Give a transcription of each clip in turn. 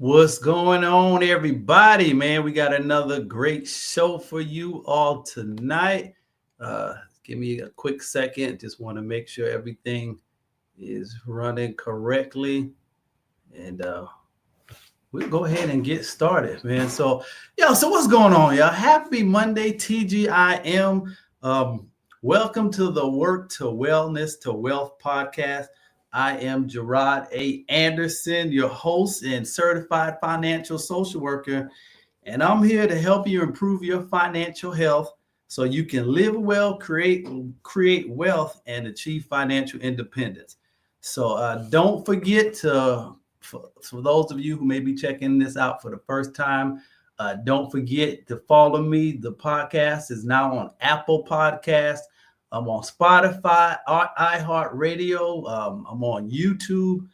What's going on, everybody? Man, we got another great show for you all tonight. Give me a quick second. Just want to make sure everything is running correctly. And we'll go ahead and get started, man. So what's going on, y'all? Happy Monday, TGIM. Welcome to the Work to Wellness to Wealth podcast. I am Jarod A. Anderson, your host and certified financial social worker, and I'm here to help you improve your financial health so you can live well, create wealth, and achieve financial independence. So don't forget to, for those of you who may be checking this out for the first time, don't forget to follow me. The podcast is now on Apple Podcasts. I'm on Spotify, iHeartRadio. I'm on YouTube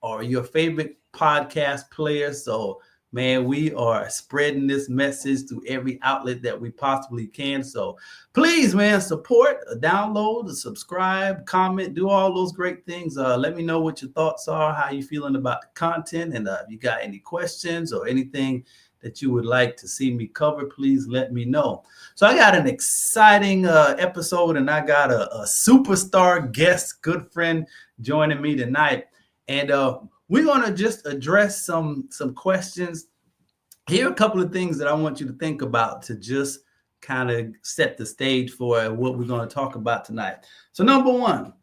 or your favorite podcast player. So, man, we are spreading this message through every outlet that we possibly can. So please, man, support, download, subscribe, comment, do all those great things. Let me know what your thoughts are, how you feeling about the content. And if you got any questions or anything that you would like to see me cover, please let me know. So I got an exciting episode, and I got a superstar guest, good friend, joining me tonight. And we're going to just address some questions. Here are a couple of things that I want you to think about to just kind of set the stage for what we're going to talk about tonight. So number one,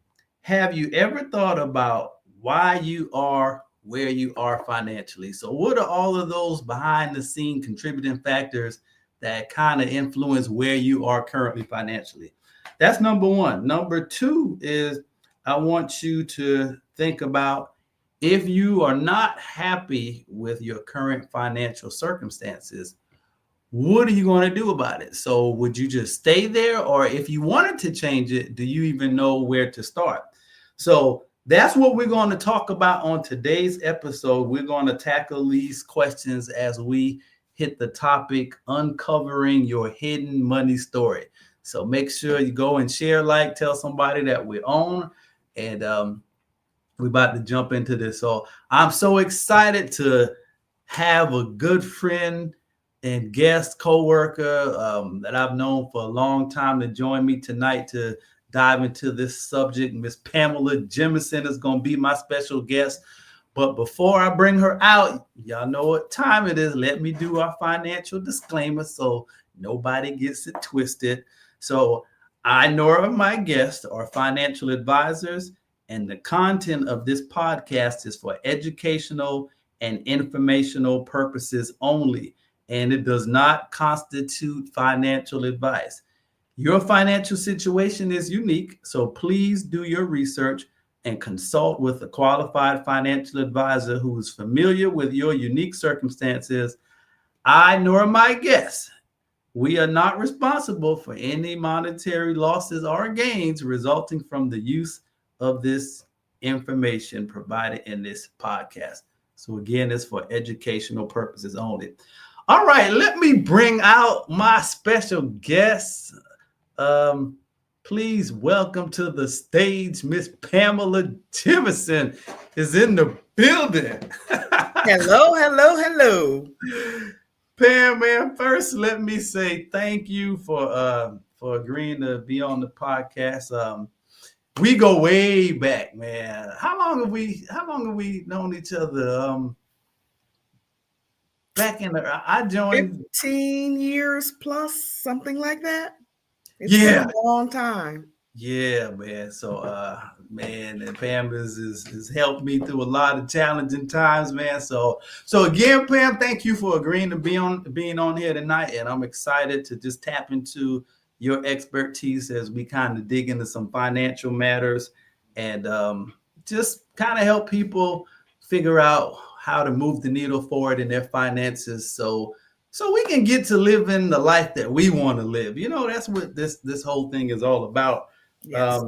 have you ever thought about why you are where you are financially? So what are all of those behind the scene contributing factors that kind of influence where you are currently financially? That's number one. Number two is I want you to think about, if you are not happy with your current financial circumstances, what are you going to do about it? So would you just stay there? Or if you wanted to change it, do you even know where to start? So that's what we're going to talk about on today's episode. We're going to tackle these questions as we hit the topic, uncovering your hidden money story. So make sure you go and share, tell somebody that we're on, and we're about to jump into this. So I'm so excited to have a good friend and guest co-worker that I've known for a long time to join me tonight to dive into this subject. Miss Pamela Jemerson is going to be my special guest. But before I bring her out, y'all know what time it is. Let me do our financial disclaimer so nobody gets it twisted. So I nor my guests are financial advisors, and the content of this podcast is for educational and informational purposes only, and it does not constitute financial advice. Your financial situation is unique, so please do your research and consult with a qualified financial advisor who is familiar with your unique circumstances. I nor my guests, we are not responsible for any monetary losses or gains resulting from the use of this information provided in this podcast. So again, it's for educational purposes only. All right, let me bring out my special guest. Please welcome to the stage, Miss Pamela Jemerson is in the building. Hello. Pam, man, first let me say thank you for agreeing to be on the podcast. We go way back, man. How long have we known each other? Back in I joined 15 years plus, something like that. It's been a long time. Yeah, man. So man, and Pam has helped me through a lot of challenging times, man. So again, Pam, thank you for agreeing to being on here tonight. And I'm excited to just tap into your expertise as we kind of dig into some financial matters and just kind of help people figure out how to move the needle forward in their finances so we can get to living the life that we want to live. You know, that's what this whole thing is all about. Yes.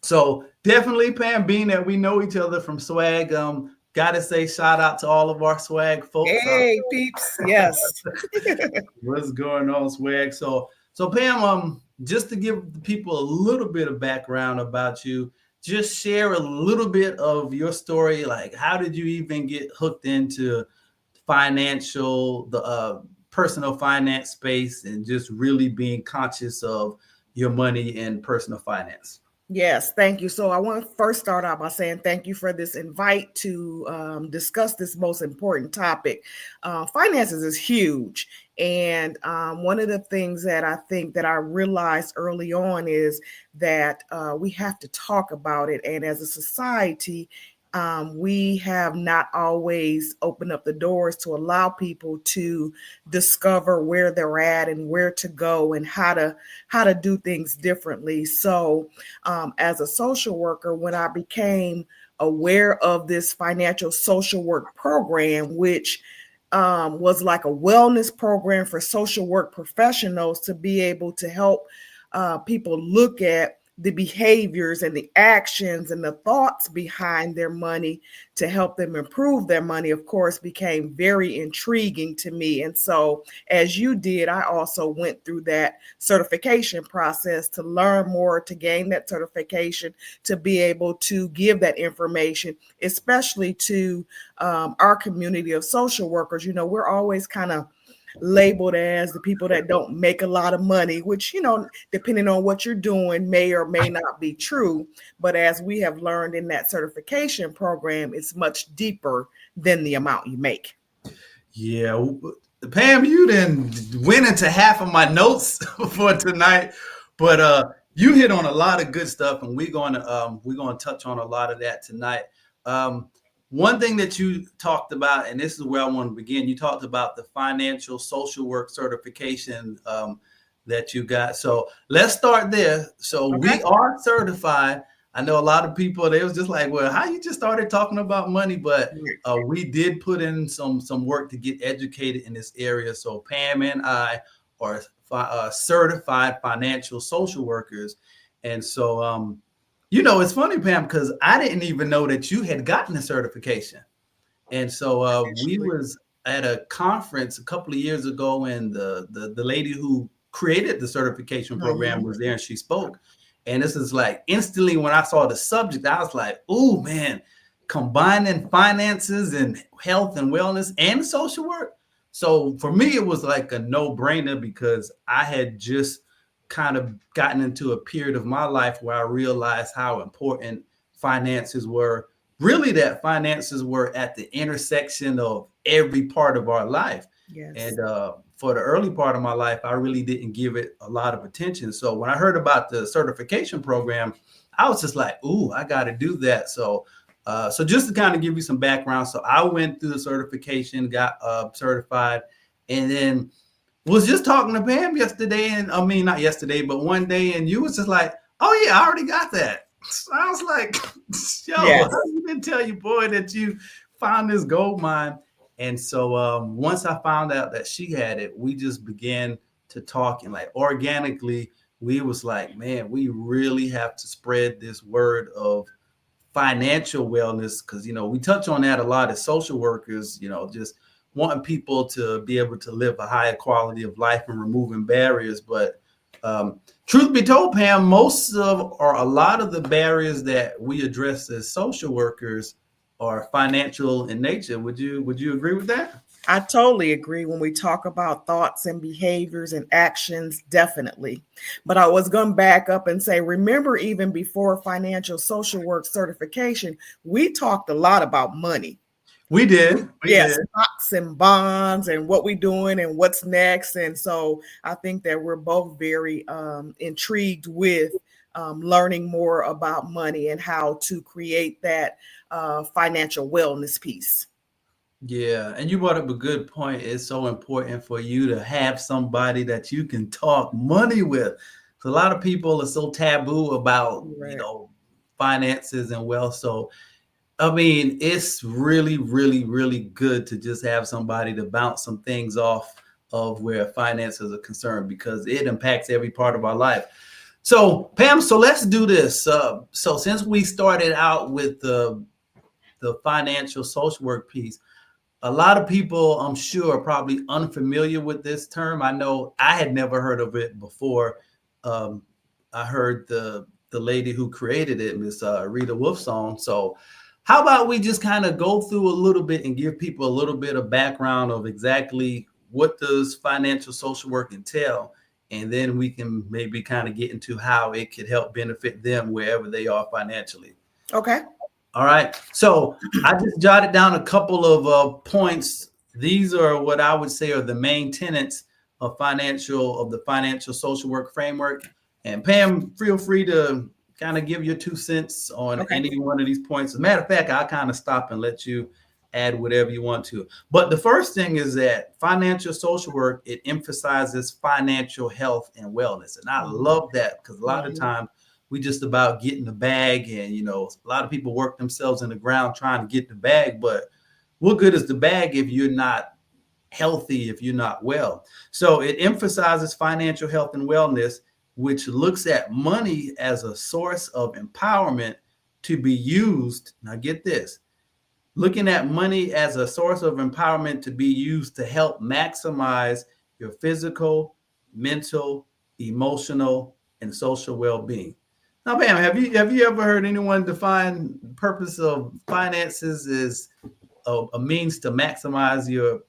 So definitely, Pam, being that we know each other from swag, gotta say shout out to all of our swag folks. Hey, peeps. Yes. What's going on, swag? So Pam, just to give the people a little bit of background about you, just share a little bit of your story. Like, how did you even get hooked into the personal finance space, and just really being conscious of your money and personal finance. Yes, thank you. So I want to first start out by saying thank you for this invite to discuss this most important topic. Finances is huge, and one of the things that I think that I realized early on is that we have to talk about it, and as a society, we have not always opened up the doors to allow people to discover where they're at and where to go and how to do things differently. So as a social worker, when I became aware of this financial social work program, which was like a wellness program for social work professionals to be able to help people look at the behaviors and the actions and the thoughts behind their money to help them improve their money, of course, became very intriguing to me. And so, as you did, I also went through that certification process to learn more, to gain that certification, to be able to give that information, especially to our community of social workers. You know, we're always kind of labeled as the people that don't make a lot of money, which, you know, depending on what you're doing, may or may not be true. But as we have learned in that certification program, it's much deeper than the amount you make. Yeah, Pam, you then went into half of my notes for tonight, but you hit on a lot of good stuff, and we're gonna touch on a lot of that tonight. Um, One thing that you talked about, and this is where I want to begin. You talked about the financial social work certification that you got. So let's start there. So Okay. we are certified. I know a lot of people, they was just like, well, how you just started talking about money? But we did put in some work to get educated in this area. So Pam and I are certified financial social workers. And so, it's funny, Pam, because I didn't even know that you had gotten a certification. And so we Actually. was at a conference a couple of years ago, and the lady who created the certification program Mhm. was there, and she spoke. And this is like instantly when I saw the subject, I was like, "Oh man, combining finances and health and wellness and social work." So for me, it was like a no-brainer because I had just kind of gotten into a period of my life where I realized how important finances were, really that finances were at the intersection of every part of our life. Yes. And for the early part of my life, I really didn't give it a lot of attention. So when I heard about the certification program, I was just like, "Ooh, I got to do that." So just to kind of give you some background, so I went through the certification, got certified, and then was just talking to Pam yesterday, and I mean not yesterday, but one day, and you was just like, "Oh yeah, I already got that." So I was like, "Yo, Yes. I didn't tell you, boy, that you found this gold mine." And so once I found out that she had it, we just began to talk, and like organically, we was like, "Man, we really have to spread this word of financial wellness," because we touch on that a lot as social workers, just wanting people to be able to live a higher quality of life and removing barriers. But um, truth be told, Pam, most of or a lot of the barriers that we address as social workers are financial in nature. Would you agree with that? I totally agree when we talk about thoughts and behaviors and actions, definitely. But I was going to back up and say, remember, even before financial social work certification, we talked a lot about money. We did. We Yes, did. stocks and bonds and what we're doing and what's next. And so I think that we're both very intrigued with learning more about money and how to create that financial wellness piece. Yeah, and you brought up a good point. It's so important for you to have somebody that you can talk money with. So a lot of people are so taboo about, Right. finances and wealth. So I mean, it's really, really, really good to just have somebody to bounce some things off of where finances are concerned because it impacts every part of our life. So Pam, so let's do this. So since we started out with the financial social work piece, a lot of people, I'm sure, are probably unfamiliar with this term. I know I had never heard of it before. Um, I heard the lady who created it, Miss Rita Wolfsong. So, how about we just kind of go through a little bit and give people a little bit of background of exactly what does financial social work entail, and then we can maybe kind of get into how it could help benefit them wherever they are financially. Okay. All right. So I just jotted down a couple of points. These are what I would say are the main tenets of the financial social work framework. And Pam, feel free to kind of give your 2 cents on Okay. any one of these points. As a matter of fact, I'll kind of stop and let you add whatever you want to. But the first thing is that financial social work, it emphasizes financial health and wellness. And I love that because a lot of times we just about getting the bag, and a lot of people work themselves in the ground trying to get the bag, but what good is the bag if you're not healthy, if you're not well? So it emphasizes financial health and wellness, which looks at money as a source of empowerment to be used. Now get this, looking at money as a source of empowerment to be used to help maximize your physical, mental, emotional, and social well-being. Now, Pam, have you ever heard anyone define the purpose of finances as a means to maximize your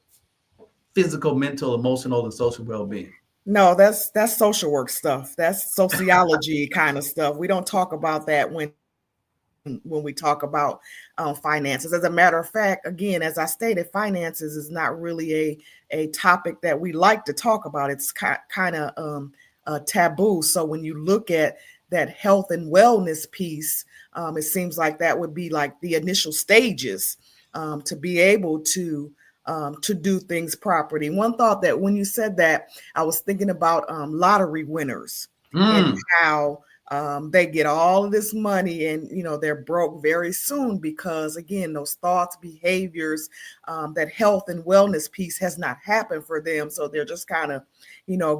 physical, mental, emotional, and social well-being? No, that's social work stuff. That's sociology kind of stuff. We don't talk about that when we talk about finances. As a matter of fact, again, as I stated, finances is not really a topic that we like to talk about. It's kind of taboo. So when you look at that health and wellness piece, it seems like that would be like the initial stages to be able to do things properly. One thought that when you said that, I was thinking about lottery winners and how they get all of this money and they're broke very soon because again those thoughts, behaviors, that health and wellness piece has not happened for them, so they're just kind of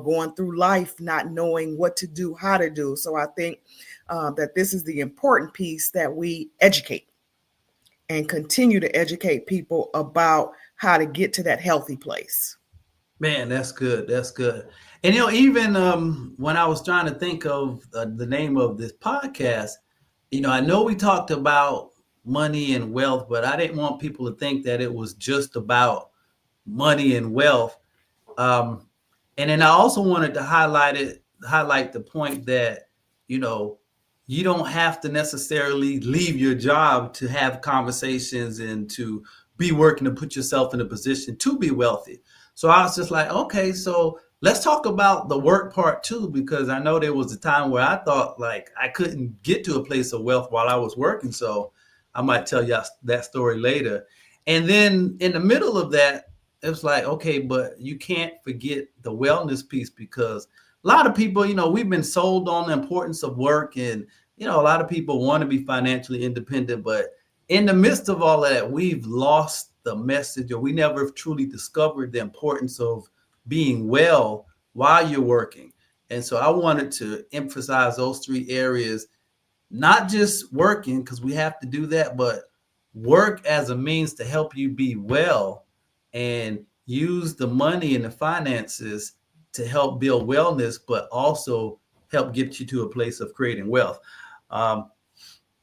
going through life not knowing what to do, how to do. So I think that this is the important piece, that we educate and continue to educate people about how to get to that healthy place. Man, that's good. That's good. And even when I was trying to think of the name of this podcast, I know we talked about money and wealth, but I didn't want people to think that it was just about money and wealth. Um, and then I also wanted to highlight the point that you know you don't have to necessarily leave your job to have conversations and to be working to put yourself in a position to be wealthy. So I was just like, okay, so let's talk about the work part too, because I know there was a time where I thought like I couldn't get to a place of wealth while I was working. So I might tell you that story later. And then in the middle of that, it was like, okay, but you can't forget the wellness piece, because a lot of people, we've been sold on the importance of work, and a lot of people want to be financially independent, but in the midst of all of that, we've lost the message, or we never truly discovered the importance of being well while you're working. And so I wanted to emphasize those three areas, not just working, because we have to do that, but work as a means to help you be well, and use the money and the finances to help build wellness, but also help get you to a place of creating wealth. Um,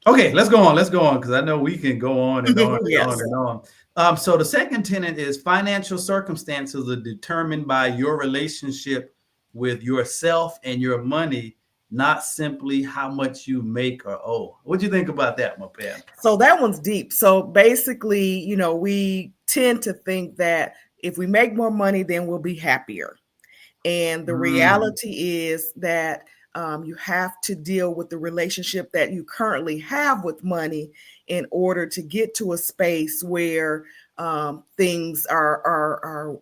okay, let's go on. Let's go on, because I know we can go on and on and on Yes. and on. So the second tenet is financial circumstances are determined by your relationship with yourself and your money, not simply how much you make or owe. What do you think about that, my Pam? So that one's deep. So basically, we tend to think that if we make more money, then we'll be happier. And the Mm, reality is that you have to deal with the relationship that you currently have with money in order to get to a space where things are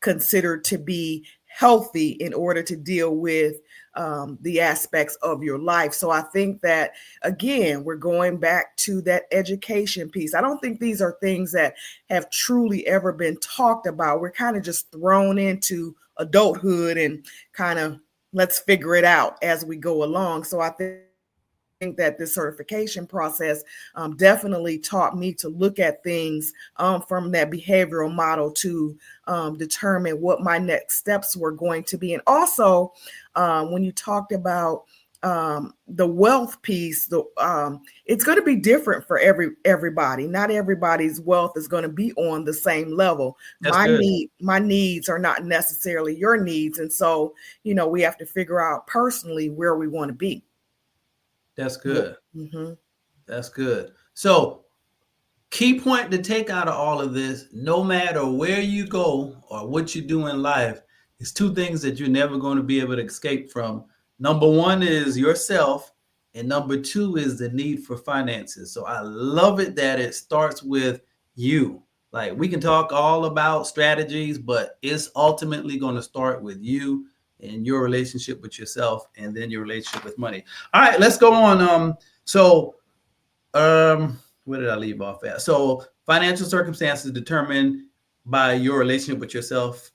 considered to be healthy in order to deal with the aspects of your life. So I think that, again, we're going back to that education piece. I don't think these are things that have truly ever been talked about. We're kind of just thrown into adulthood and kind of let's figure it out as we go along. So I think that this certification process definitely taught me to look at things from that behavioral model to determine what my next steps were going to be. And also, when you talked about the wealth piece, it's going to be different for everybody. Not everybody's wealth is going to be on the same level. That's good. My needs are not necessarily your needs, and so we have to figure out personally where we want to be. That's good. Mm-hmm. That's good. So, key point to take out of all of this, no matter where you go or what you do in life, is two things that you're never going to be able to escape from. Number one is yourself, and number two is the need for finances. So I love it that it starts with you. Like, we can talk all about strategies, but it's ultimately going to start with you and your relationship with yourself, and then your relationship with money. All right, let's go on. Where did I leave off at? So financial circumstances determined by your relationship with yourself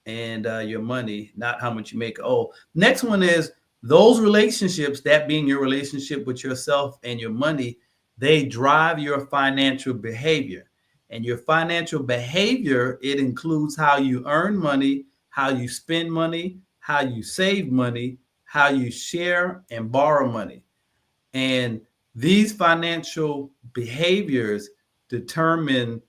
and your money, not how much you make. Oh, next one is those relationships, that being your relationship with yourself and your money, they drive your financial behavior. And your financial behavior, it includes how you earn money, how you spend money, how you save money, how you share and borrow money. And these financial behaviors determine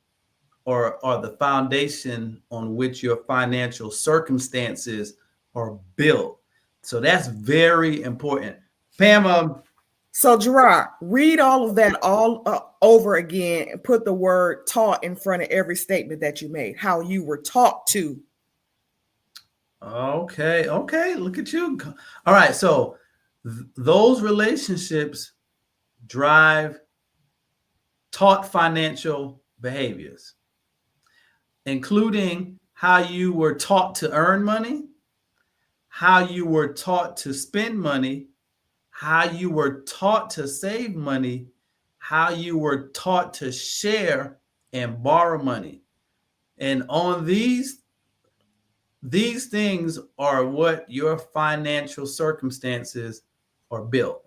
or are the foundation on which your financial circumstances are built. So that's very important. Pam, So, Jarod, read all of that all over again and put the word taught in front of every statement that you made, how you were taught to. okay, look at you. All right, so those relationships drive taught financial behaviors, including how you were taught to earn money, how you were taught to spend money, how you were taught to save money, how you were taught to share and borrow money. And on these things are what your financial circumstances are built.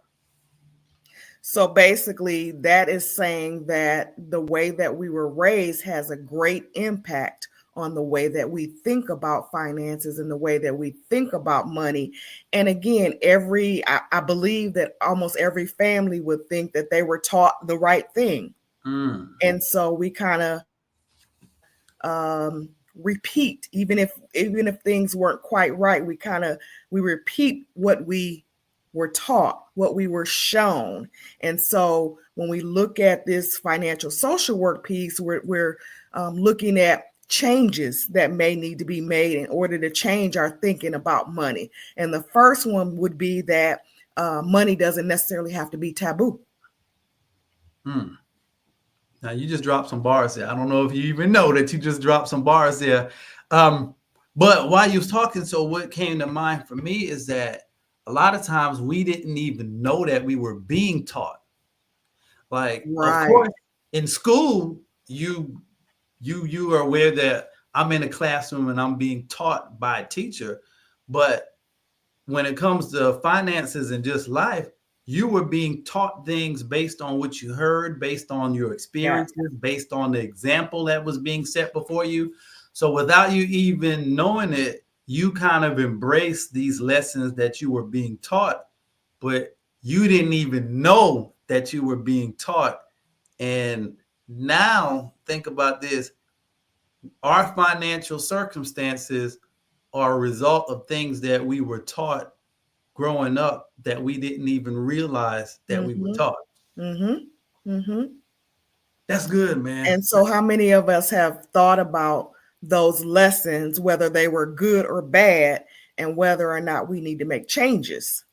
So basically, that is saying that the way that we were raised has a great impact on the way that we think about finances and the way that we think about money. And again, I believe that almost every family would think that they were taught the right thing. And so we kind of repeat, even if things weren't quite right, we repeat what we were taught, what we were shown. And so when we look at this financial social work piece, we're looking at changes that may need to be made in order to change our thinking about money. And the first one would be that money doesn't necessarily have to be taboo. Now you just dropped some bars there. I don't know if you even know that you just dropped some bars there. But while you was talking, so what came to mind for me is that a lot of times we didn't even know that we were being taught. Like, of Right. course, in school, you are aware that I'm in a classroom and I'm being taught by a teacher. But when it comes to finances and just life, you were being taught things based on what you heard, based on your Yeah. experiences, based on the example that was being set before you. So without you even knowing it, you kind of embrace these lessons that you were being taught, but you didn't even know that you were being taught. And now think about this. Our financial circumstances are a result of things that we were taught growing up that we didn't even realize that we were Mm-hmm. taught. Mm-hmm. Mm-hmm. That's good, man. And so, how many of us have thought about those lessons, whether they were good or bad, and whether or not we need to make changes?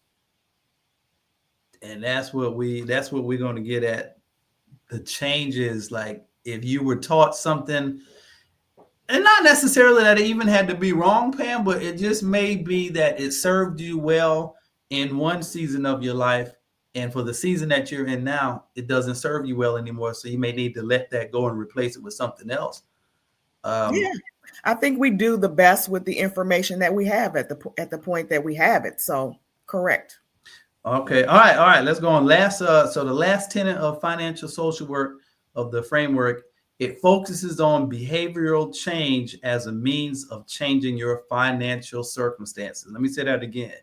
And that's what we're going to get at. The changes, like if you were taught something, and not necessarily that it even had to be wrong, Pam, but it just may be that it served you well in one season of your life. And for the season that you're in now, it doesn't serve you well anymore. So you may need to let that go and replace it with something else. Yeah, Um, I think we do the best with the information that we have at the point that we have it. So, correct. Okay. All right. Let's go on. So the last tenet of financial social work of the framework, it focuses on behavioral change as a means of changing your financial circumstances. Let me say that again.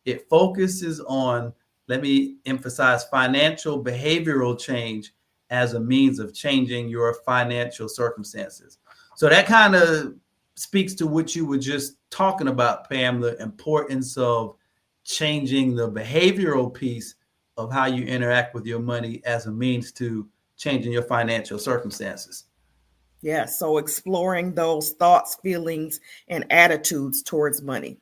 It focuses on let me emphasize financial behavioral change as a means of changing your financial circumstances. So that kind of speaks to what you were just talking about, Pam, the importance of changing the behavioral piece of how you interact with your money as a means to changing your financial circumstances. Yeah, so exploring those thoughts, feelings, and attitudes towards money.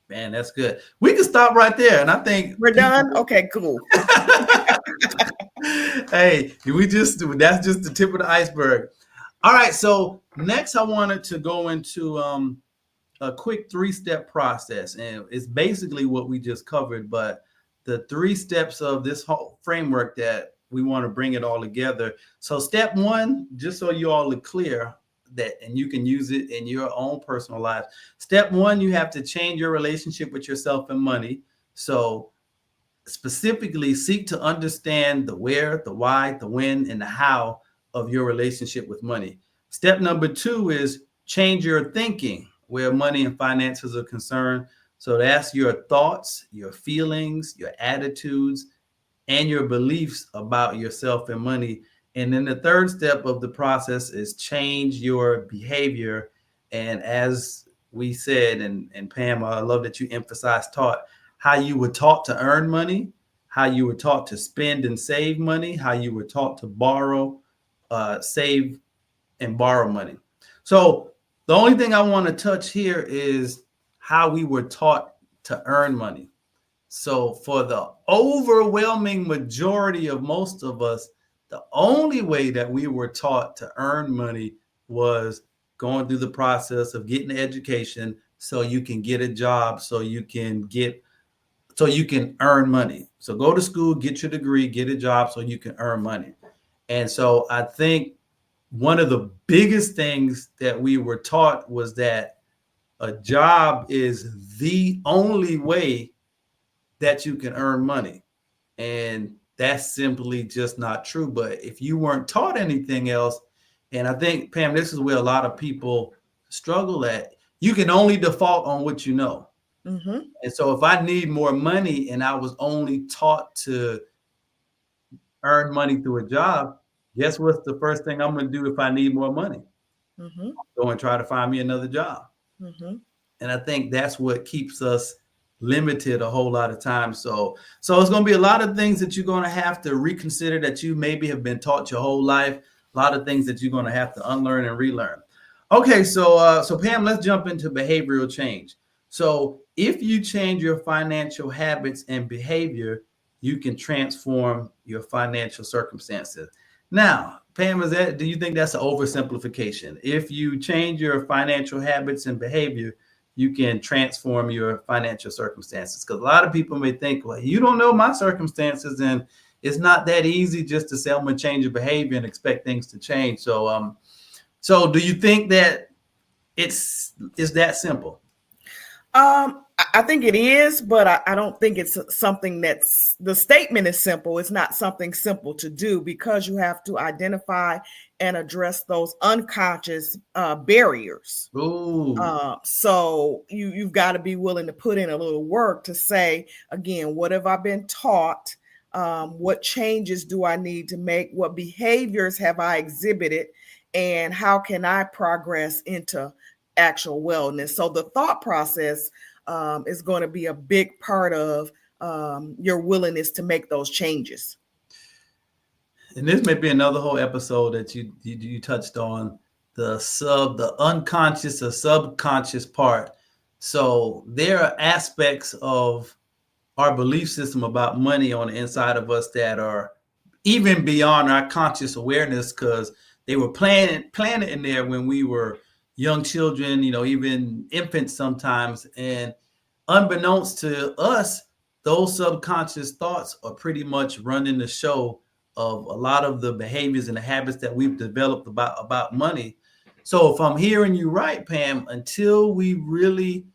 Man, that's good. We can stop right there. And I think We're people. done? Okay, cool. Hey, that's just the tip of the iceberg. All right. So next I wanted to go into a quick 3-step process. And it's basically what we just covered, but the 3 steps of this whole framework that we want to bring it all together. So step 1, just so you all are clear that, and you can use it in your own personal life. Step 1, you have to change your relationship with yourself and money. So specifically seek to understand the where, the why, the when, and the how of your relationship with money. Step number 2 is change your thinking where money and finances are concerned. So that's your thoughts, your feelings, your attitudes, and your beliefs about yourself and money. And then the third step of the process is change your behavior. And as we said, and Pam, I love that you emphasized taught how you were taught to earn money, how you were taught to spend and save money, how you were taught to borrow, save, and borrow money. So the only thing I want to touch here is how we were taught to earn money. So for the overwhelming majority of most of us, the only way that we were taught to earn money was going through the process of getting an education so you can get a job, so you can earn money. So go to school, get your degree, get a job so you can earn money. And so I think one of the biggest things that we were taught was that a job is the only way that you can earn money. And that's simply just not true. But if you weren't taught anything else, and I think, Pam, this is where a lot of people struggle at, you can only default on what you know. Mm-hmm. And so if I need more money and I was only taught to earn money through a job, guess what's the first thing I'm going to do if I need more money? Mm-hmm. Go and try to find me another job. Mm-hmm. And I think that's what keeps us limited a whole lot of times. So it's going to be a lot of things that you're going to have to reconsider that you maybe have been taught your whole life. A lot of things that you're going to have to unlearn and relearn. Okay, so Pam, let's jump into behavioral change. So if you change your financial habits and behavior, you can transform your financial circumstances. Now, Pam, do you think that's an oversimplification? If you change your financial habits and behavior, you can transform your financial circumstances. Because a lot of people may think, well, you don't know my circumstances, and it's not that easy just to say I'm going to change your behavior and expect things to change. So do you think that it's that simple? I think it is, but I don't think it's something that's the statement is simple. It's not something simple to do because you have to identify and address those unconscious barriers. So you've got to be willing to put in a little work to say, again, what have I been taught? What changes do I need to make? What behaviors have I exhibited? And how can I progress into actual wellness? So the thought process is going to be a big part of your willingness to make those changes. And this may be another whole episode that you touched on the unconscious or subconscious part. So there are aspects of our belief system about money on the inside of us that are even beyond our conscious awareness because they were planted in there when we were young children, even infants sometimes. And unbeknownst to us, those subconscious thoughts are pretty much running the show of a lot of the behaviors and the habits that we've developed about money. So if I'm hearing you right, Pam, until we really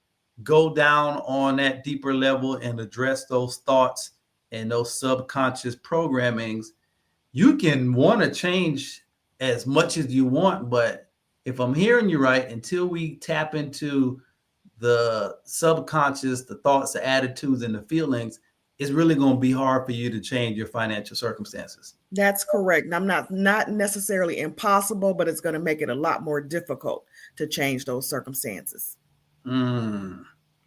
go down on that deeper level and address those thoughts and those subconscious programmings, you can want to change as much as you want. But if I'm hearing you right, until we tap into the subconscious, the thoughts, the attitudes, and the feelings, it's really going to be hard for you to change your financial circumstances. That's correct. I'm not necessarily impossible, but it's going to make it a lot more difficult to change those circumstances. Mm.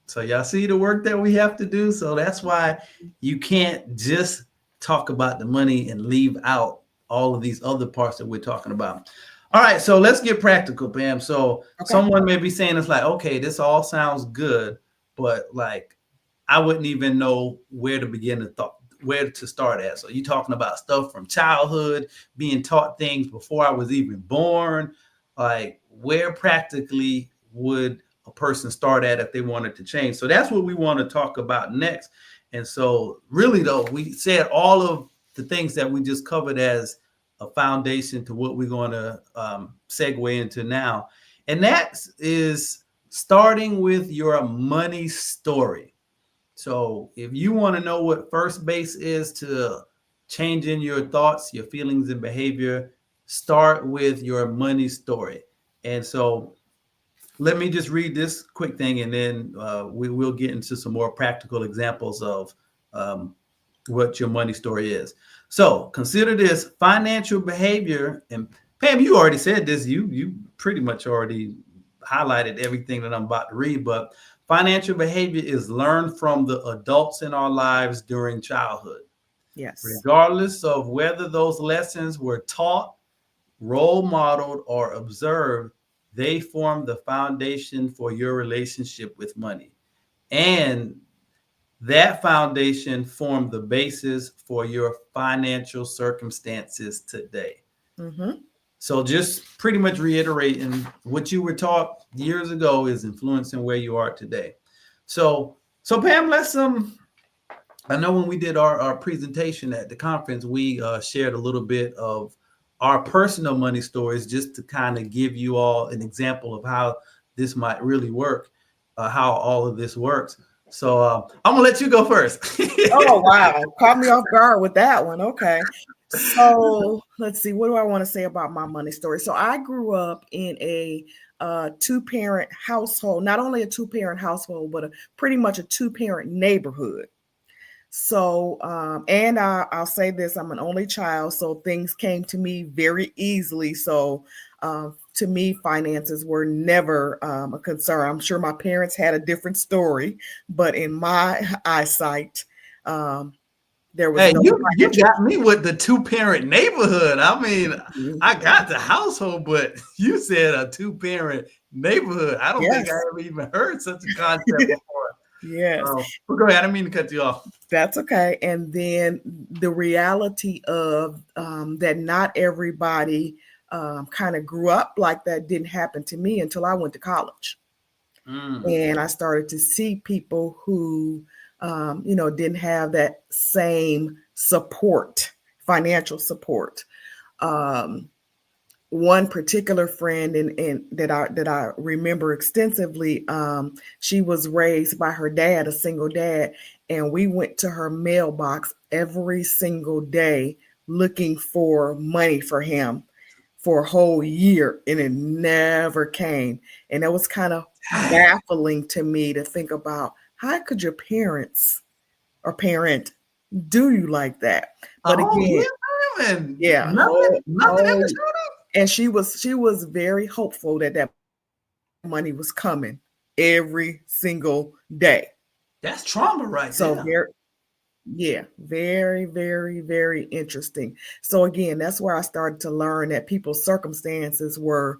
So y'all see the work that we have to do. So that's why you can't just talk about the money and leave out all of these other parts that we're talking about. All right, so let's get practical, Pam. So someone may be saying it's like, okay, this all sounds good, but like I wouldn't even know where to begin to thought where to start at. So you're talking about stuff from childhood, being taught things before I was even born. Like where practically would a person start at if they wanted to change? So that's what we want to talk about next. And so really though, we said all of the things that we just covered as a foundation to what we're going to segue into now. And that is starting with your money story. So if you want to know what first base is to changing your thoughts, your feelings, and behavior, start with your money story. And so let me just read this quick thing, and then we will get into some more practical examples of what your money story is. So consider this financial behavior. And Pam, you already said this. You pretty much already highlighted everything that I'm about to read, but financial behavior is learned from the adults in our lives during childhood. Yes. Regardless of whether those lessons were taught, role modeled, or observed, they form the foundation for your relationship with money. And that foundation formed the basis for your financial circumstances today. Mm-hmm. So just pretty much reiterating what you were taught years ago is influencing where you are today. So Pam, let's I know when we did our presentation at the conference, we shared a little bit of our personal money stories just to kind of give you all an example of how this might really work, how all of this works. So I'm gonna let you go first. Oh, wow. Caught me off guard with that one. Okay. So let's see. What do I want to say about my money story? So I grew up in a two-parent household, not only a two-parent household, but pretty much a two-parent neighborhood. So, and I'll say this, I'm an only child, so things came to me very easily. So, to me, finances were never a concern. I'm sure my parents had a different story, but in my eyesight, there was Hey, no you got me with the two-parent neighborhood. I mean, I got the household, but you said a two-parent neighborhood. I don't think I ever even heard such a concept before. Yes. But go ahead. I didn't mean to cut you off. That's okay. And then the reality of that not everybody kind of grew up like that didn't happen to me until I went to college. And I started to see people who, didn't have that same support, financial support. One particular friend and that I remember extensively, she was raised by her dad, a single dad, and we went to her mailbox every single day looking for money for him for a whole year, and it never came. And it was kind of baffling to me to think about, how could your parents or parent do you like that? But again, nothing ever showed up. And she was very hopeful that money was coming every single day. That's trauma right there. Very, very, very interesting. So again, that's where I started to learn that people's circumstances were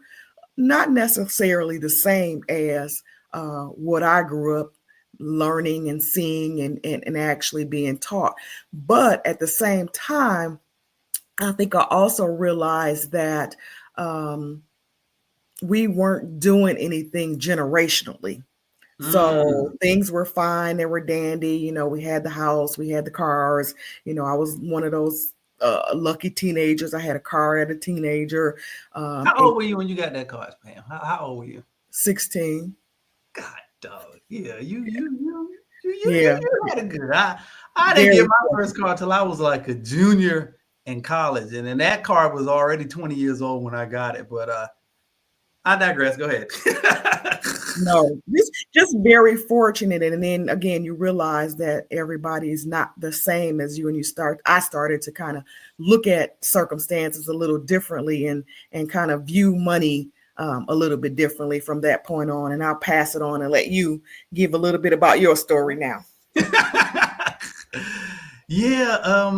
not necessarily the same as what I grew up learning and seeing and actually being taught. But at the same time, I think I also realized that we weren't doing anything generationally. So things were fine. They were dandy. We had the house, we had the cars. I was one of those lucky teenagers. I had a car as a teenager. How old were you when you got that car, Pam? How old were you? 16. God, dog. Yeah, you had a good. I didn't get my first car till I was like a junior in college, and then that car was already 20 years old when I got it. But I digress. Go ahead. No, just very fortunate. And then again, you realize that everybody is not the same as you. And I started to kind of look at circumstances a little differently and kind of view money a little bit differently from that point on. And I'll pass it on and let you give a little bit about your story now. Yeah.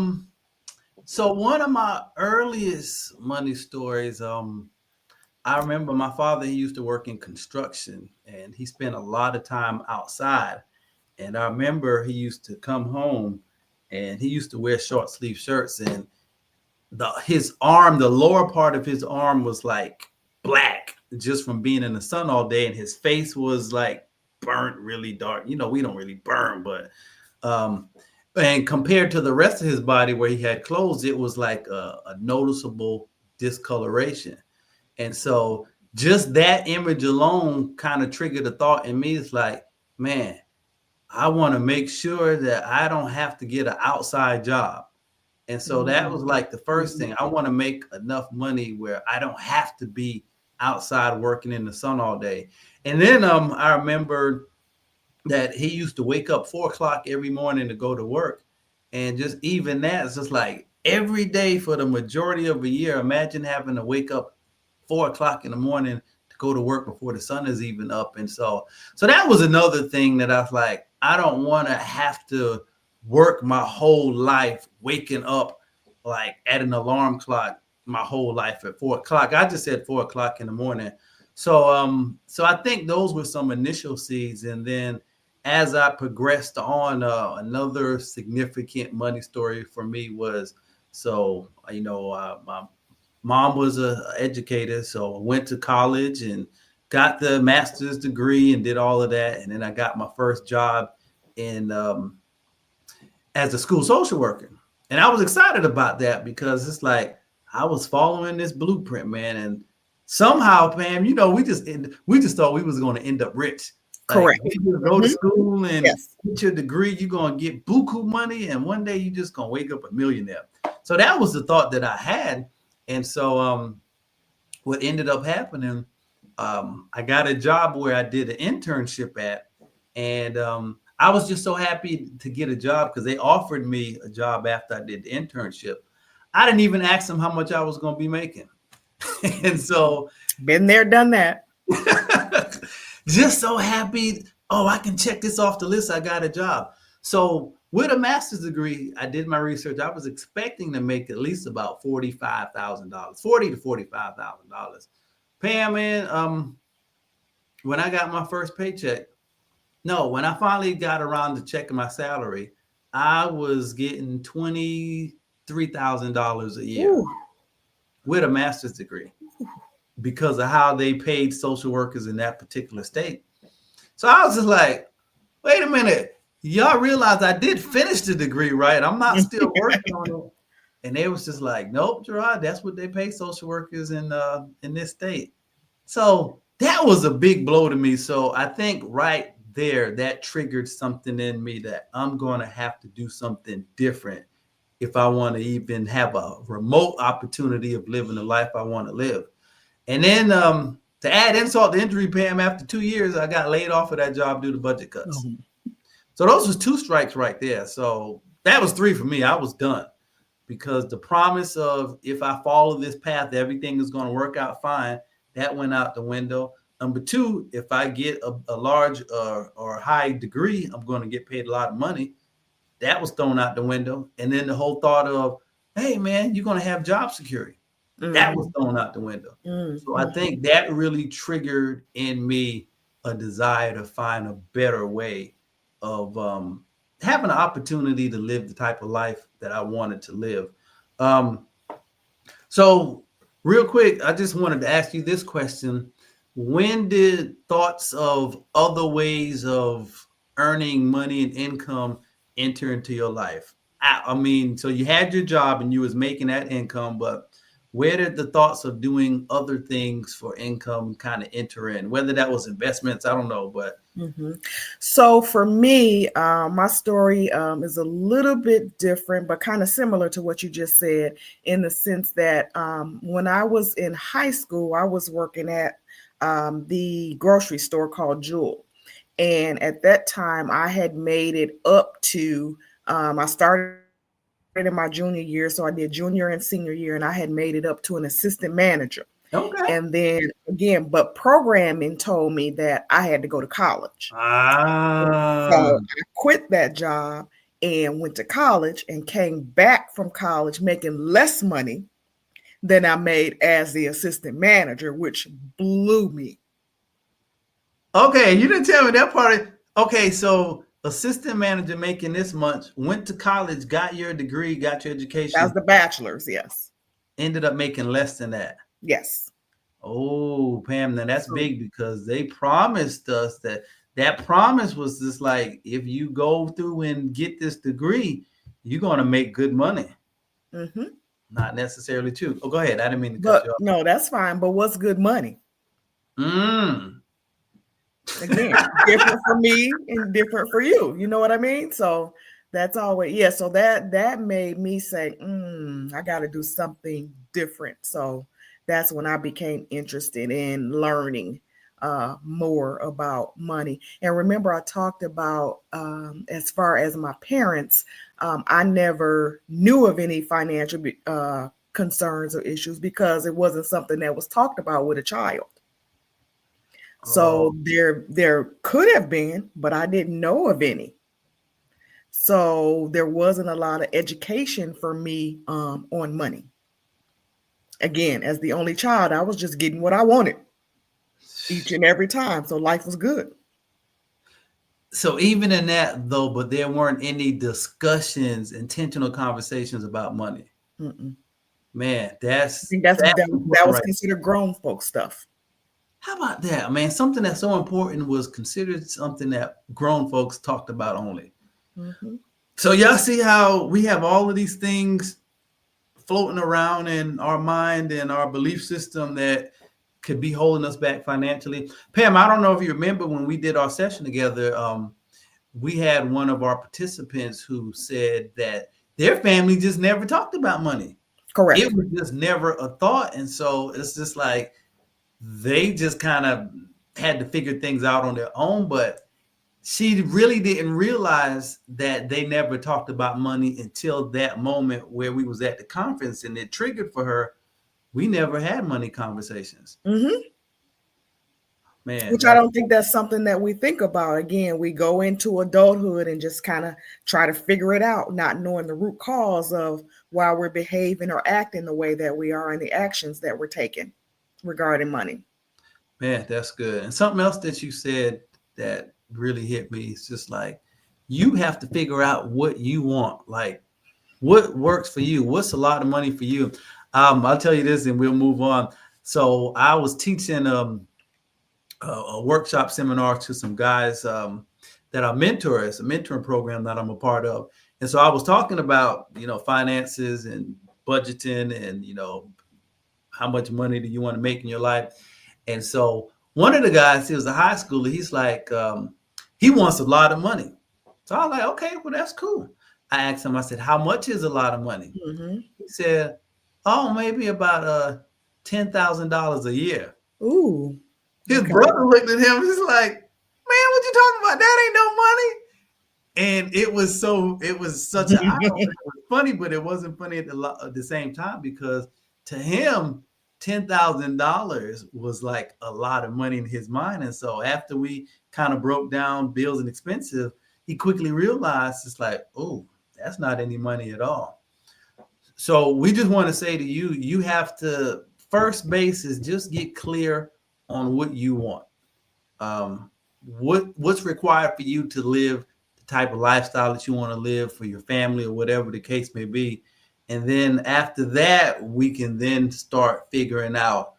So one of my earliest money stories, I remember my father, he used to work in construction and he spent a lot of time outside. And I remember he used to come home and he used to wear short sleeve shirts, and the lower part of his arm was like black just from being in the sun all day, and his face was like burnt really dark. We don't really burn, but um and compared to the rest of his body where he had clothes, it was like a noticeable discoloration. And so just that image alone kind of triggered a thought in me. It's like, man, I want to make sure that I don't have to get an outside job. And so that was like the first thing. I want to make enough money where I don't have to be outside working in the sun all day. And then I remember that he used to wake up 4 o'clock every morning to go to work. And just even that, it's just like every day for the majority of a year, imagine having to wake up 4 o'clock in the morning to go to work before the sun is even up. And so that was another thing that I was like, I don't want to have to work my whole life waking up like at an alarm clock my whole life at 4 o'clock. I just said 4 o'clock in the morning. So I think those were some initial seeds. And then as I progressed on, another significant money story for me was, my mom was an educator, so I went to college and got the master's degree and did all of that, and then I got my first job in as a school social worker, and I was excited about that because it's like I was following this blueprint, man, and somehow, Pam, we just thought we was going to end up rich. Like, Correct. you go to school and Yes. get your degree, you're going to get buku money, and one day you just going to wake up a millionaire. So that was the thought that I had. And so what ended up happening, I got a job where I did an internship at, and I was just so happy to get a job because they offered me a job after I did the internship. I didn't even ask them how much I was going to be making. And so been there, done that. Just so happy. Oh, I can check this off the list. I got a job. So with a master's degree, I did my research. I was expecting to make at least about $45,000, $40,000 to $45,000. Pam, man, when I got my first paycheck, when I finally got around to checking my salary, I was getting $23,000 a year. Ooh. With a master's degree because of how they paid social workers in that particular state. So I was just like, wait a minute. Y'all realize I did finish the degree, right? I'm not still working on it. And they was just like, nope, Jarod, that's what they pay social workers in this state. So that was a big blow to me. So I think right there, that triggered something in me that I'm going to have to do something different if I want to even have a remote opportunity of living the life I want to live. And then to add insult to injury, Pam, after 2 years, I got laid off of that job due to budget cuts. Oh. So those was 2 strikes right there. So that was 3 for me. I was done because the promise of if I follow this path, everything is going to work out fine, that went out the window. Number 2, if I get a large or high degree, I'm going to get paid a lot of money. That was thrown out the window. And then the whole thought of, hey, man, you're going to have job security. Mm-hmm. That was thrown out the window. Mm-hmm. So I think that really triggered in me a desire to find a better way of having an opportunity to live the type of life that I wanted to live. So real quick, I just wanted to ask you this question. When did thoughts of other ways of earning money and income enter into your life? I mean, so you had your job and you was making that income, but where did the thoughts of doing other things for income kind of enter in? Whether that was investments, I don't know, but. Mm-hmm. So for me, my story is a little bit different, but kind of similar to what you just said, in the sense that when I was in high school, I was working at the grocery store called Jewel. And at that time, I had made it up to, I started in my junior year. So I did junior and senior year, and I had made it up to an assistant manager. Okay. And then again, but programming told me that I had to go to college. Ah. So I quit that job and went to college and came back from college making less money than I made as the assistant manager, which blew me. Okay, you didn't tell me that part. Okay, so assistant manager making this much, went to college, got your degree, got your That's education, the bachelor's, yes. ended up making less than that. Yes. Oh, Pam, now that's So, big because they promised us that promise was just like, if you go through and get this degree, you're going to make good money. mm-hmm. Not necessarily true. Oh, go ahead. I didn't mean to cut you But off. no, that's fine. But what's good money? Mm. Again, different for me and different for you. You know what I mean? So that's always, yeah. So that made me say, I got to do something different. So that's when I became interested in learning more about money. And remember, I talked about as far as my parents, I never knew of any financial concerns or issues because it wasn't something that was talked about with a child. Oh, So there could have been, but I didn't know of any. So there wasn't a lot of education for me on money. Again, as the only child, I was just getting what I wanted each and every time. So life was good. so even in that though, but there weren't any discussions, intentional conversations about money. Mm-mm. Man, I think that's that important, was right? considered grown folk stuff. How about that, man? Something that's so important was considered something that grown folks talked about only. Mm-hmm. So y'all see how we have all of these things floating around in our mind and our belief system that could be holding us back financially. Pam, I don't know if you remember when we did our session together. We had one of our participants who said that their family just never talked about money. Correct. It was just never a thought. And so it's just like they just kind of had to figure things out on their own. But she really didn't realize that they never talked about money until that moment where we was at the conference, and it triggered for her. We never had money conversations. Mm-hmm. Man, Which I that's don't think that's something that we think about. Again, we go into adulthood and just kind of try to figure it out, not knowing the root cause of why we're behaving or acting the way that we are and the actions that we're taking regarding money. man, that's good. And something else that you said that really hit me is just like you have to figure out what you want. Like what works for you? What's a lot of money for you? I'll tell you this and we'll move on. So I was teaching a workshop seminar to some guys that are mentors, a mentoring program that I'm a part of. And so I was talking about, finances and budgeting and, how much money do you want to make in your life? And so one of the guys, he was a high schooler. He's like, he wants a lot of money. So I was like, okay, well, that's cool. I asked him, I said, how much is a lot of money? Mm-hmm. He said, oh, maybe about $10,000 a year. Ooh, His okay. brother looked at him. He's like, "Man, what you talking about? That ain't no money." And it was such an eye opener. It was funny, but it wasn't funny at the same time because to him, $10,000 was like a lot of money in his mind. And so after we kind of broke down bills and expenses, he quickly realized it's like, oh, that's not any money at all. So we just want to say to you, you have to first base is just get clear on what you want. What's required for you to live the type of lifestyle that you want to live for your family or whatever the case may be. And then after that, we can then start figuring out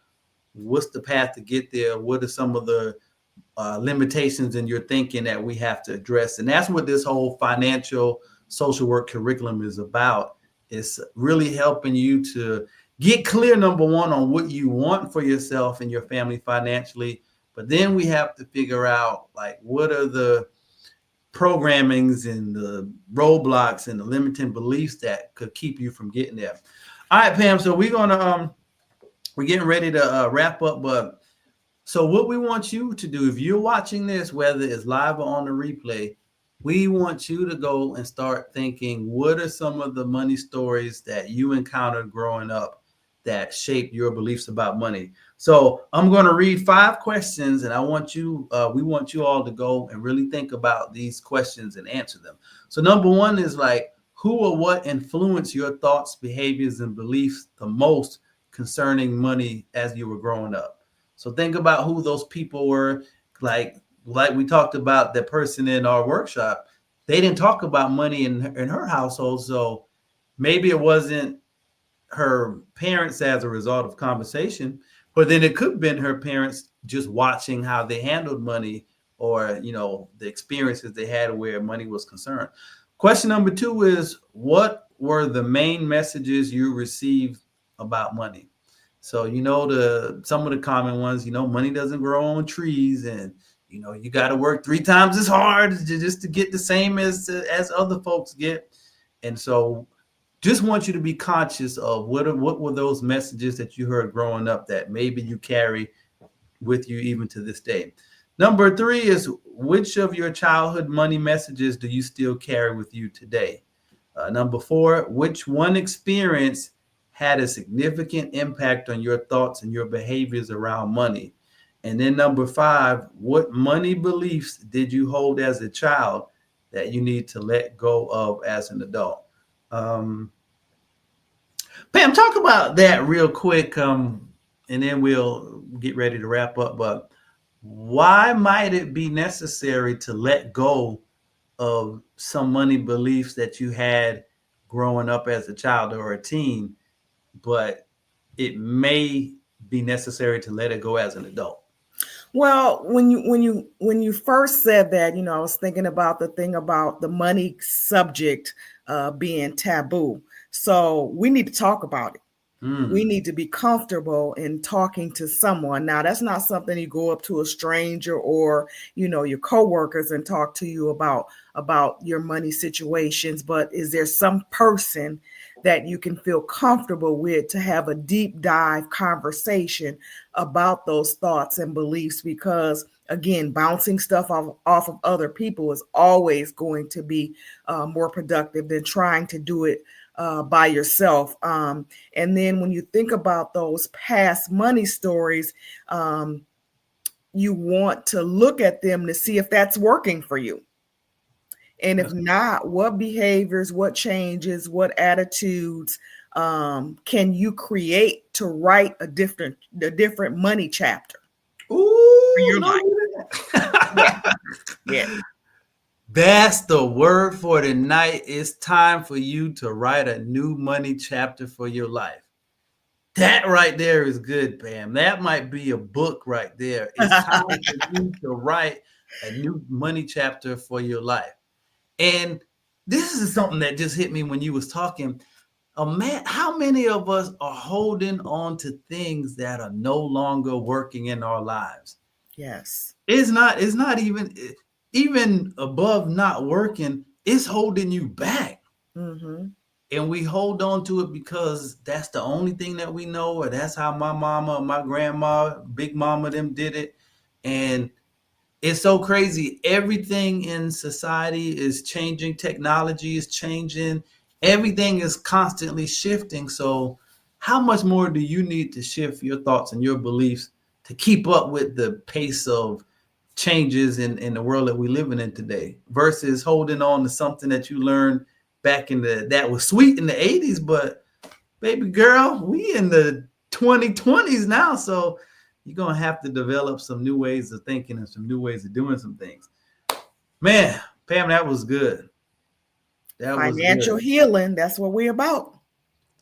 what's the path to get there. What are some of the limitations in your thinking that we have to address? And that's what this whole financial social work curriculum is about. It's really helping you to get clear, number one, on what you want for yourself and your family financially. But then we have to figure out like what are the programmings and the roadblocks and the limiting beliefs that could keep you from getting there. All right, Pam. So we're getting ready to wrap up, but So what we want you to do, if you're watching this, whether it's live or on the replay, we want you to go and start thinking, what are some of the money stories that you encountered growing up that shaped your beliefs about money? So I'm going to read 5 questions, and we want you all to go and really think about these questions and answer them. So number one is like, who or what influenced your thoughts, behaviors, and beliefs the most concerning money as you were growing up? So think about who those people were. Like we talked about the person in our workshop. They didn't talk about money in her household, so maybe it wasn't her parents as a result of conversation, but then it could have been her parents just watching how they handled money, or the experiences they had where money was concerned. Question number two is, what were the main messages you received about money? So the some of the common ones, money doesn't grow on trees, and you got to work 3 times as hard just to get the same as other folks get. And so just want you to be conscious of what were those messages that you heard growing up that maybe you carry with you even to this day. Number three is, which of your childhood money messages do you still carry with you today? Number four, which one experience had a significant impact on your thoughts and your behaviors around money? And then number five, what money beliefs did you hold as a child that you need to let go of as an adult? Um, Pam, talk about that real quick, and then we'll get ready to wrap up. But why might it be necessary to let go of some money beliefs that you had growing up as a child or a teen, but it may be necessary to let it go as an adult? Well, when you first said that, I was thinking about the thing about the money subject being taboo. So we need to talk about it. We Mm. need to be comfortable in talking to someone. Now, that's not something you go up to a stranger or, your coworkers and talk to you about your money situations, but is there some person that you can feel comfortable with to have a deep dive conversation about those thoughts and beliefs? Because again, bouncing stuff off of other people is always going to be more productive than trying to do it by yourself. And then when you think about those past money stories, you want to look at them to see if that's working for you. And if not, what behaviors, what changes, what attitudes can you create to write a different money chapter for Ooh, your no, life? you Yeah, didn't. yeah. That's the word for tonight. It's time for you to write a new money chapter for your life. That right there is good, Pam. That might be a book right there. It's time for you to write a new money chapter for your life. And this is something that just hit me when you was talking. Man, how many of us are holding on to things that are no longer working in our lives? Yes. It's not even above not working, it's holding you back. Mm-hmm. And we hold on to it because that's the only thing that we know, or that's how my mama, my grandma, big mama them did it. And it's so crazy. Everything in society is changing, technology is changing, everything is constantly shifting. So how much more do you need to shift your thoughts and your beliefs to keep up with the pace of changes in the world that we living in today, versus holding on to something that you learned back in that was sweet in the 80s, but baby girl, we in the 2020s now. So you're gonna have to develop some new ways of thinking and some new ways of doing some things. Man, Pam, that was good. That was Financial good. healing, that's what we're about.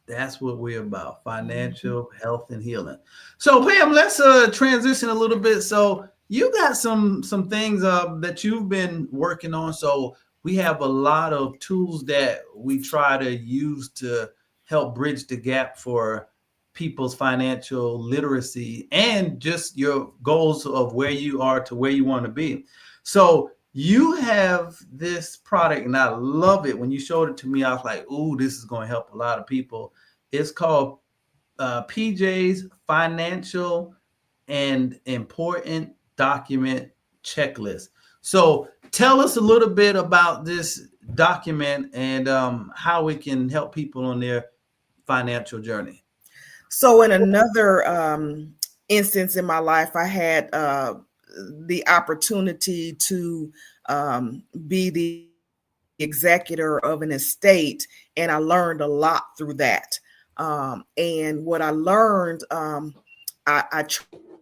That's what we're about: Mhm. financial health and healing. So Pam, let's transition a little bit. So you got some things that you've been working on. So we have a lot of tools that we try to use to help bridge the gap for people's financial literacy and just your goals of where you are to where you want to be. So you have this product, and I love it. When you showed it to me, I was like, "Ooh, this is going to help a lot of people." It's called PJ's Financial and important document checklist. So tell us a little bit about this document and how it can help people on their financial journey. So, in another instance in my life, I had the opportunity to be the executor of an estate, and I learned a lot through that. And what I learned, I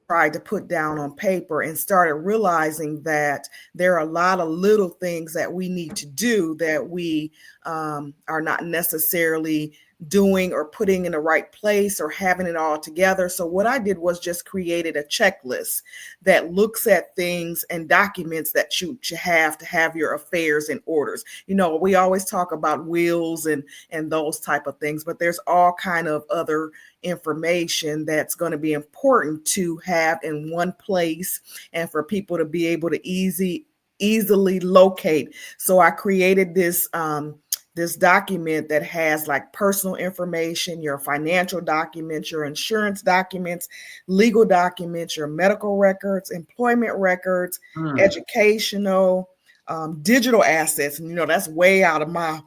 tried to put down on paper and started realizing that there are a lot of little things that we need to do that we are not necessarily doing or putting in the right place or having it all together. So what I did was just created a checklist that looks at things and documents that you have to have your affairs in orders. You know, we always talk about wills and those type of things, but there's all kind of other information that's going to be important to have in one place and for people to be able to easily locate. So I created this document that has like personal information, your financial documents, your insurance documents, legal documents, your medical records, employment records, educational, digital assets. And, you know, that's way out of my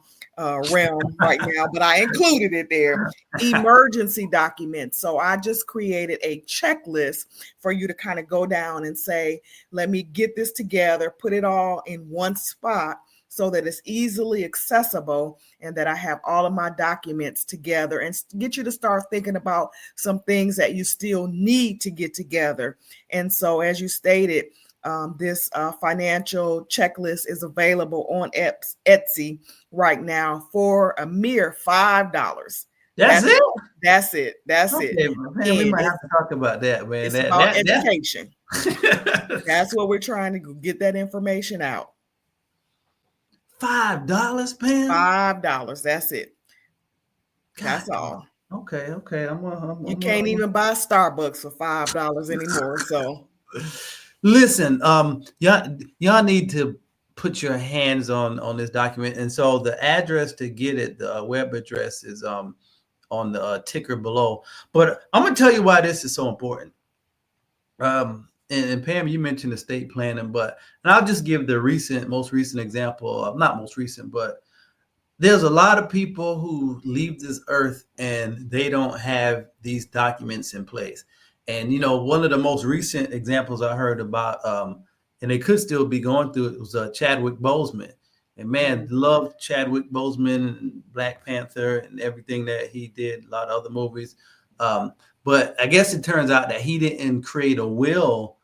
realm right now, but I included it there. Emergency documents. So I just created a checklist for you to kind of go down and say, let me get this together, put it all in one spot, so that it's easily accessible and that I have all of my documents together, and get you to start thinking about some things that you still need to get together. And so, as you stated, this financial checklist is available on Etsy right now for a mere $5. That's it. That's it. That's okay, it. Man, we might have to talk about that, man. It's about education. That's what we're trying to get that information out. $5, Pam? $5. That's it. That's all. Okay. You can't even buy Starbucks for $5 anymore. So listen, y'all need to put your hands on this document. And so the address to get it, the web address is on the ticker below. But I'm gonna tell you why this is so important. And Pam, you mentioned estate planning, and I'll just give the most recent example, not most recent, but there's a lot of people who leave this earth and they don't have these documents in place. And, you know, one of the most recent examples I heard about, and they could still be going through it, was Chadwick Boseman. And man, loved Chadwick Boseman and Black Panther and everything that he did, a lot of other movies. But I guess it turns out that he didn't create a will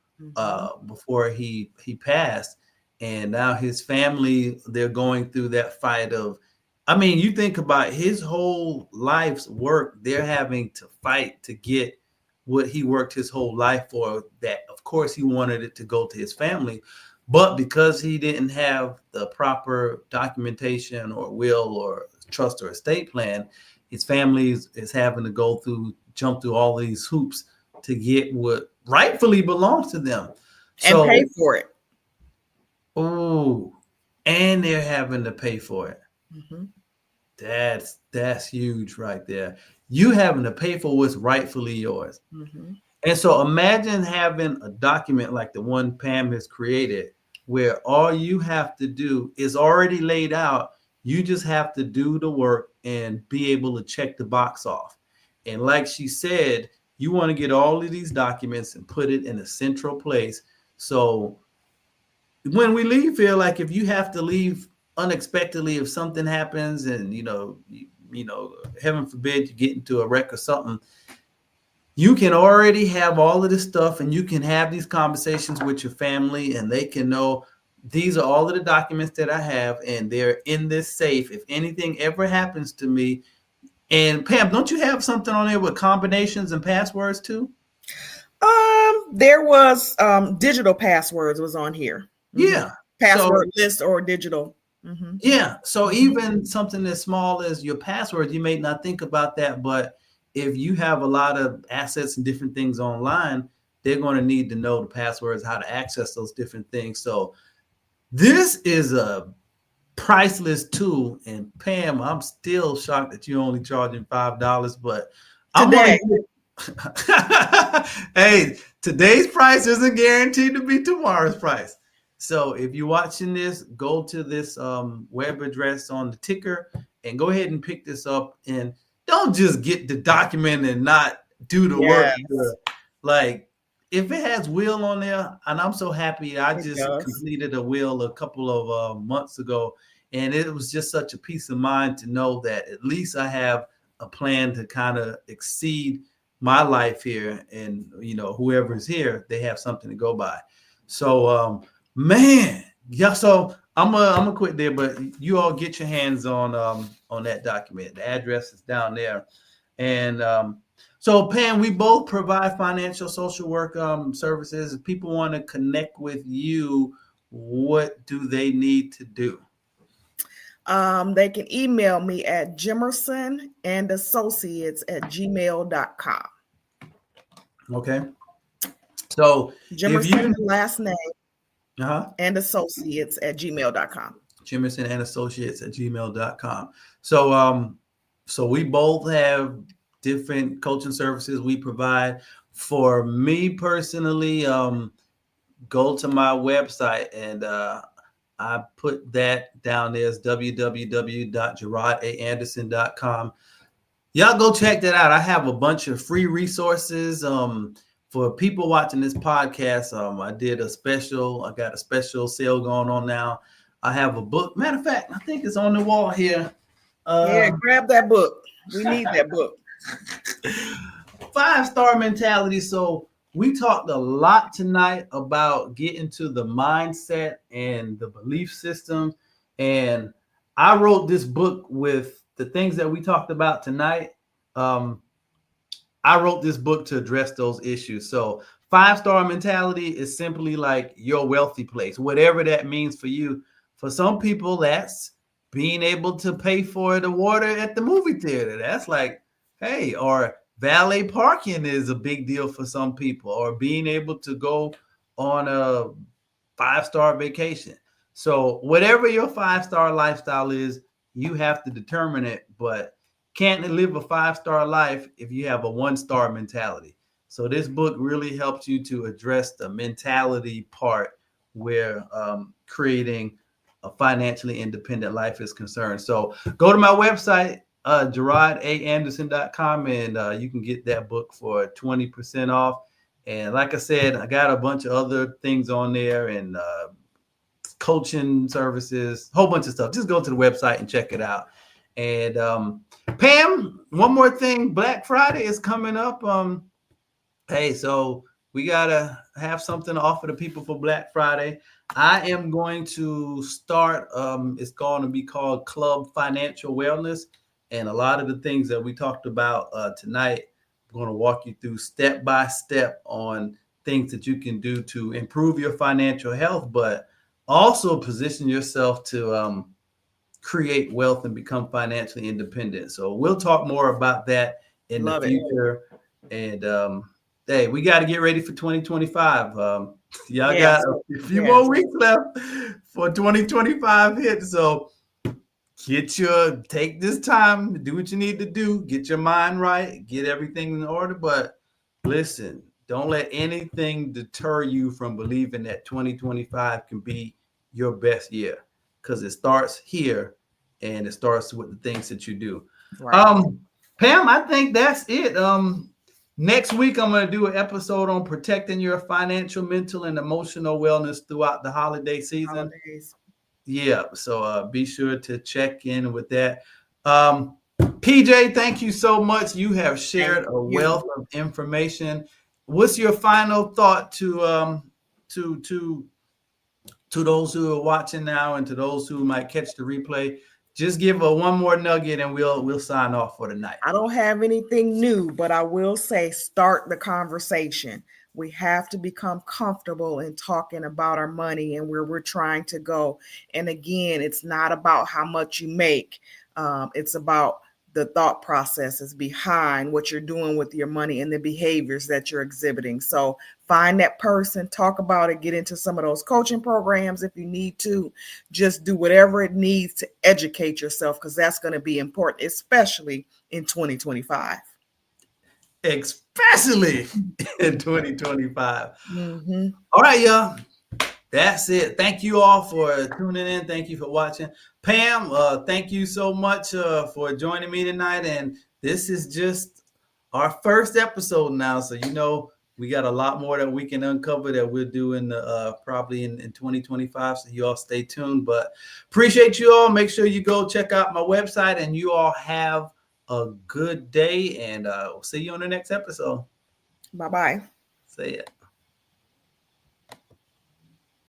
before he passed. And now his family, they're going through that fight of, I mean, you think about his whole life's work, they're having to fight to get what he worked his whole life for. That, of course, he wanted it to go to his family. But because he didn't have the proper documentation or will or trust or estate plan, his family is having to jump through all these hoops to get what rightfully belongs to them. And pay for it. Oh, and they're having to pay for it. Mm-hmm. That's huge right there. You having to pay for what's rightfully yours. Mm-hmm. And so imagine having a document like the one Pam has created, where all you have to do is already laid out. You just have to do the work and be able to check the box off. And like she said, you want to get all of these documents and put it in a central place. So when we leave here, like if you have to leave unexpectedly, if something happens and, you know, heaven forbid you get into a wreck or something, you can already have all of this stuff and you can have these conversations with your family and they can know these are all of the documents that I have and they're in this safe. If anything ever happens to me. And Pam, don't you have something on there with combinations and passwords too? There was digital passwords was on here. Mm-hmm. Yeah. Password list or digital. Mm-hmm. Yeah. So even something as small as your password, you may not think about that, but if you have a lot of assets and different things online, they're going to need to know the passwords, how to access those different things. So this is a priceless tool. And Pam, I'm still shocked that you're only charging $5, but today. Hey, today's price isn't guaranteed to be tomorrow's price. So if you're watching this, go to this web address on the ticker and go ahead and pick this up. And don't just get the document and not do the work. Yes, Like, if it has will on there, and I'm so happy, I it just does. completed a will a couple of months ago, and it was just such a peace of mind to know that at least I have a plan to kind of exceed my life here, and whoever's here, they have something to go by. So man, yeah, so I'm gonna quit there, but you all get your hands on that document. The address is down there. And so Pam, we both provide financial social work services. If people want to connect with you, what do they need to do? They can email me at jemerson&associates@gmail.com. Okay. So if Jemerson, you the last name, uh-huh. and associates@gmail.com. Jemerson and Associates at gmail.com. So we both have different coaching services we provide. For me personally, go to my website, and I put that down there as www.jarodaanderson.com. Y'all go check that out. I have a bunch of free resources for people watching this podcast. I got a special sale going on now. I have a book. Matter of fact, I think it's on the wall here. Yeah, grab that book. We need that book. 5-star mentality. So we talked a lot tonight about getting to the mindset and the belief system. And I wrote this book with the things that we talked about tonight. Um, I wrote this book to address those issues. So 5-star mentality is simply like your wealthy place, whatever that means for you. For some people, that's being able to pay for the water at the movie theater. That's like, hey, or valet parking is a big deal for some people, or being able to go on a 5-star vacation. So whatever your 5-star lifestyle is, you have to determine it, but can't live a 5-star life if you have a 1-star mentality. So this book really helps you to address the mentality part where creating a financially independent life is concerned. So go to my website, JarodAAnderson.com, and you can get that book for 20% off. And like I said, I got a bunch of other things on there, and coaching services, a whole bunch of stuff. Just go to the website and check it out. And Pam, one more thing, Black Friday is coming up. Hey, so we gotta have something to offer the people for Black Friday. I am going to start. It's going to be called Club Financial Wellness, and a lot of the things that we talked about tonight, I'm going to walk you through step by step on things that you can do to improve your financial health, but also position yourself to create wealth and become financially independent. So we'll talk more about that in the Love it. future. And hey, we got to get ready for 2025. Y'all Yeah, got so, a few yes. more weeks left for 2025 hit. So take this time, do what you need to do, get your mind right, get everything in order. But listen, don't let anything deter you from believing that 2025 can be your best year, because it starts here and it starts with the things that you do. Right. Pam, I think that's it. Next week, I'm going to do an episode on protecting your financial, mental, and emotional wellness throughout the holiday season. Holidays. Yeah, so be sure to check in with that. PJ, thank you so much. You have shared a wealth of information. What's your final thought to those who are watching now and to those who might catch the replay? Just give one more nugget and we'll sign off for the night. I don't have anything new, but I will say start the conversation. We have to become comfortable in talking about our money and where we're trying to go. And again, it's not about how much you make. It's about the thought processes behind what you're doing with your money and the behaviors that you're exhibiting. So find that person, talk about it, get into some of those coaching programs if you need to. Just do whatever it needs to educate yourself, because that's going to be important, especially in 2025. especially in 2025. Mm-hmm. All right, y'all. That's it. Thank you all for tuning in. Thank you for watching. Pam, thank you so much for joining me tonight. And this is just our first episode now. So, we got a lot more that we can uncover that we'll do in the probably in 2025. So you all stay tuned. But appreciate you all. Make sure you go check out my website, and you all have a good day. And we'll see you on the next episode. Bye-bye. See ya.